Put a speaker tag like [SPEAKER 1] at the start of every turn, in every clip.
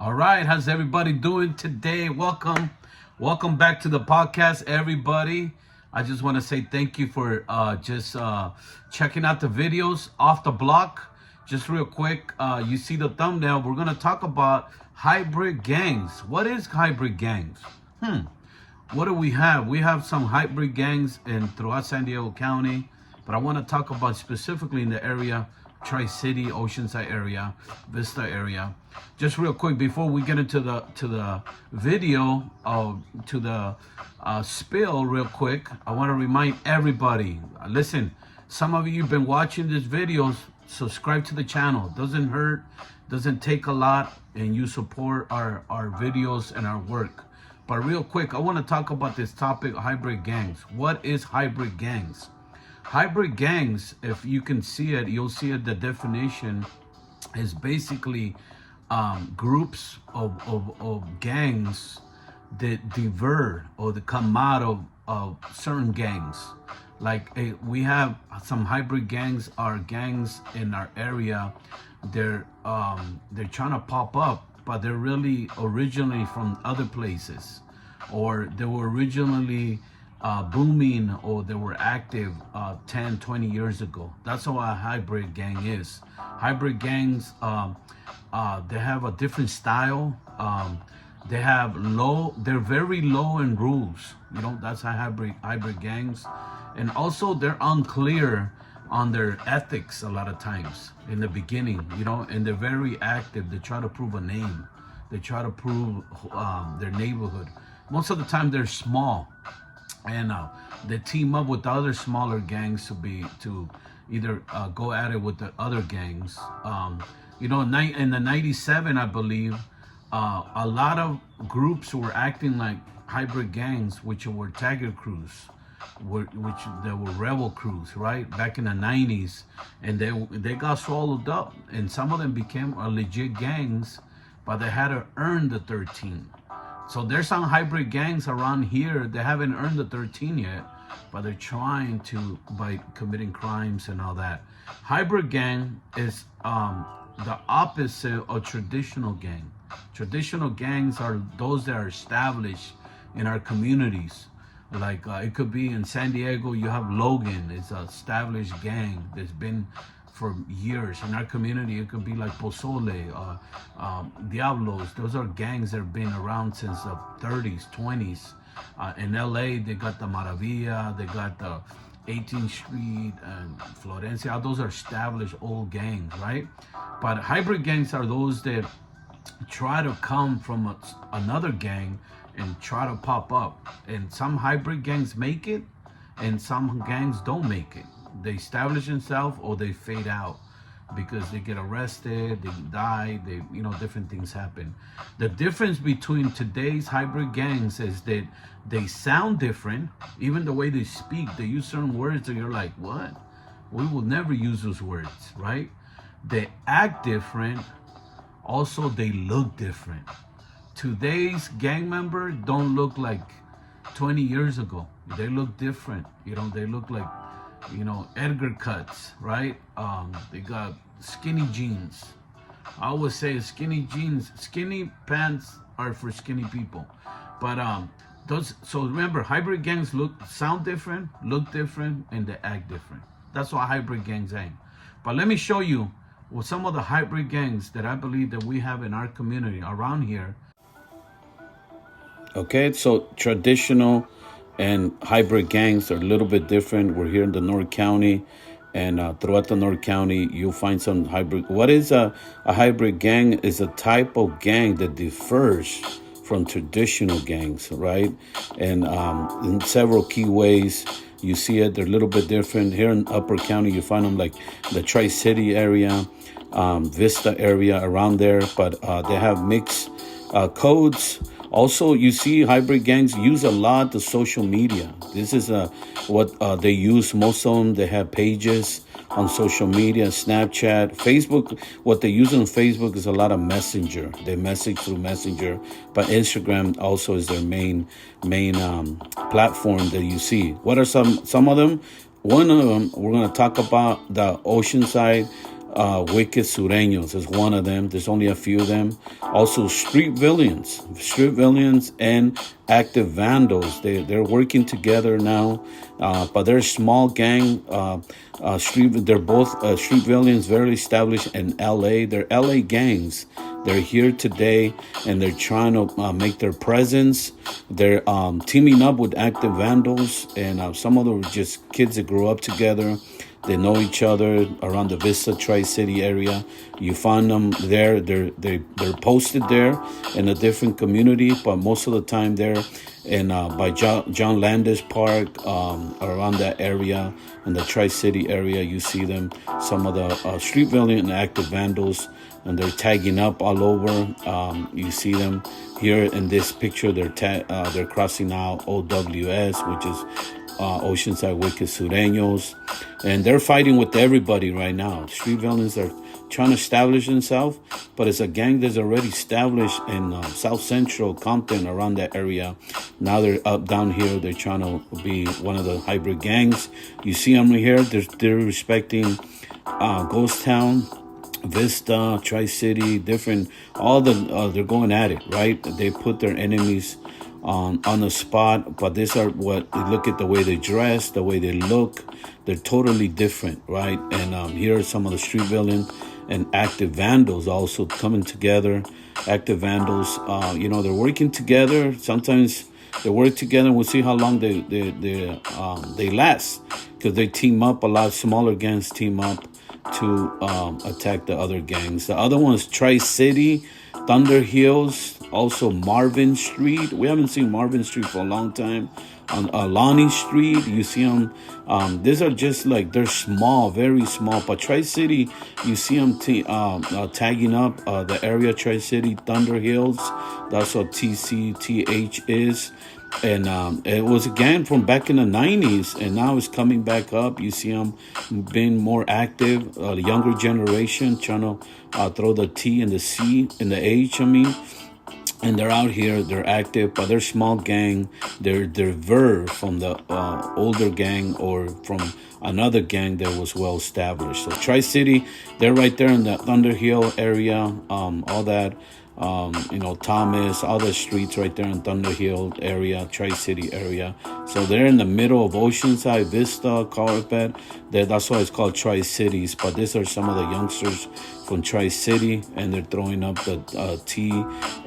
[SPEAKER 1] All right, how's everybody doing today? Welcome back to the podcast, everybody. I just want to say thank you for just checking out the videos off the block. Just real quick, you see the thumbnail. We're gonna talk about hybrid gangs. What is hybrid gangs? What do we have? We have some hybrid gangs throughout San Diego County, but I want to talk about specifically in the area, Tri-City, Oceanside area, Vista area. Just real quick before we get into the video, to the spill real quick, I want to remind everybody, listen, some of you have been watching these videos, subscribe to the channel. Doesn't hurt, doesn't take a lot, and you support our videos and our work. But real quick, I want to talk about this topic, hybrid gangs. What is hybrid gangs? Hybrid gangs, if you can see it, you'll see it, the definition is basically groups of gangs that divert or that come out of certain gangs. Like we have some hybrid gangs, are gangs in our area. They're trying to pop up, but they're really originally from other places, or they were originally booming, or they were active 10, 20 years ago. That's how a hybrid gang is. Hybrid gangs, they have a different style. They're very low in rules. You know, that's how hybrid gangs. And also they're unclear on their ethics a lot of times in the beginning, you know, and they're very active. They try to prove a name. They try to prove their neighborhood. Most of the time they're small, and they team up with other smaller gangs to either go at it with the other gangs. You know, in the 97, I believe, a lot of groups were acting like hybrid gangs, which were Tiger crews, which there were rebel crews, right, back in the 90s, and they got swallowed up, and some of them became legit gangs, but they had to earn the 13. So there's some hybrid gangs around here. They haven't earned the 13 yet, but they're trying to by committing crimes and all that. Hybrid gang is the opposite of traditional gang. Traditional gangs are those that are established in our communities. Like it could be in San Diego, you have Logan. It's an established gang that's been for years. In our community, it could be like Pozole, Diablos. Those are gangs that have been around since the 30s, 20s. In LA, they got the Maravilla, they got the 18th Street and Florencia. Those are established old gangs, right? But hybrid gangs are those that try to come from another gang and try to pop up. And some hybrid gangs make it, and some gangs don't make it. They establish themselves or they fade out because they get arrested, they die, different things happen. The difference between today's hybrid gangs is that they sound different. Even the way they speak, they use certain words that you're like, what? We will never use those words, right? They act different. Also, they look different. Today's gang members don't look like 20 years ago. They look different. They look like, Edgar cuts, right? They got skinny jeans. I always say skinny pants are for skinny people. But so remember, hybrid gangs sound different, look different, and they act different. That's what hybrid gangs aim. But let me show you some of the hybrid gangs that I believe that we have in our community around here. Okay, so traditional and hybrid gangs are a little bit different. We're here in the North County, and throughout the North County, you'll find some hybrid. What is a hybrid gang? Is a type of gang that differs from traditional gangs, right? And in several key ways, you see it. They're a little bit different. Here in Upper County, you find them like the Tri-City area, Vista area around there, but they have mixed codes. Also, you see hybrid gangs use a lot of social media. This is what they use. Most of them, they have pages on social media, Snapchat, Facebook. What they use on Facebook is a lot of Messenger. They message through Messenger, but Instagram also is their main platform that you see. What are some of them? One of them, we're going to talk about the Oceanside Wicked Sureños is one of them. There's only a few of them. Also, street villains and active vandals. They're working together now, but they're a small gang. They're both street villains, very established in L.A. They're L.A. gangs. They're here today, and they're trying to make their presence. They're teaming up with active vandals, and some of them are just kids that grew up together. They know each other around the Vista Tri-City area. You find them there. They're posted there in a different community, but most of the time they're in by John Landis Park, around that area, in the Tri-City area. You see them, some of the street villain and active vandals, and they're tagging up all over. You see them here in this picture. They're crossing out OWS, which is Oceanside Wicked Sureños, and they're fighting with everybody right now. Street villains are trying to establish themselves, but it's a gang that's already established in South Central, Compton, around that area. Now they're up down here. They're trying to be one of the hybrid gangs. You see them here. They're respecting Ghost Town, Vista, Tri-City, different. All they're going at it, right? They put their enemies on the spot, but these are look at the way they dress, the way they look. They're totally different, right? And here are some of the street villain and active vandals also coming together. Active vandals, they're working together. Sometimes they work together, and we'll see how long they last, because they team up. A lot of smaller gangs team up to attack the other gangs. The other one is Tri-City, Thunder Hills, also Marvin Street. We haven't seen Marvin Street for a long time. On Lonnie Street, you see them. These are just like, they're small, very small. But Tri-City, you see them tagging up the area. Tri-City, Thunder Hills. That's what TCTH is. And it was a gang from back in the 90s, and now it's coming back up. You see them being more active. The younger generation trying to throw the T and the C and the H, and they're out here. They're active, but they're small gang. They're from the older gang, or from another gang that was well established. So Tri-City, they're right there in the Thunder Hill area. All that. Thomas, all the streets right there in Thunder Hill area, Tri-City area. So they're in the middle of Oceanside, Vista, Carpet. That's why it's called Tri-Cities. But these are some of the youngsters from Tri-City, and they're throwing up the T,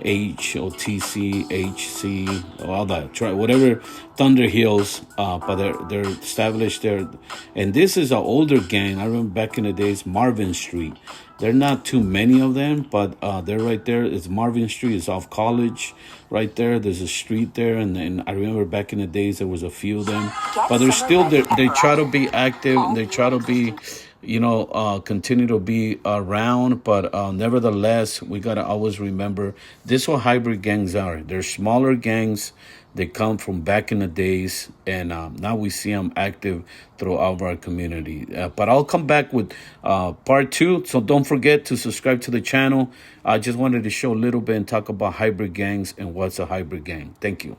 [SPEAKER 1] H, or TC, HC, all that. Whatever Thunder Hills, but they're established there. And this is an older gang. I remember back in the days, Marvin Street. There are not too many of them, but they're right there. It's Marvin Street. It's off College right there. There's a street there. And I remember back in the days, there was a few of them. But they're still there. They try to be active. They try to be, continue to be around. But nevertheless, we got to always remember, this is what hybrid gangs are. They're smaller gangs. They come from back in the days, and now we see them active throughout our community. But I'll come back with part 2, so don't forget to subscribe to the channel. I just wanted to show a little bit and talk about hybrid gangs and what's a hybrid gang. Thank you.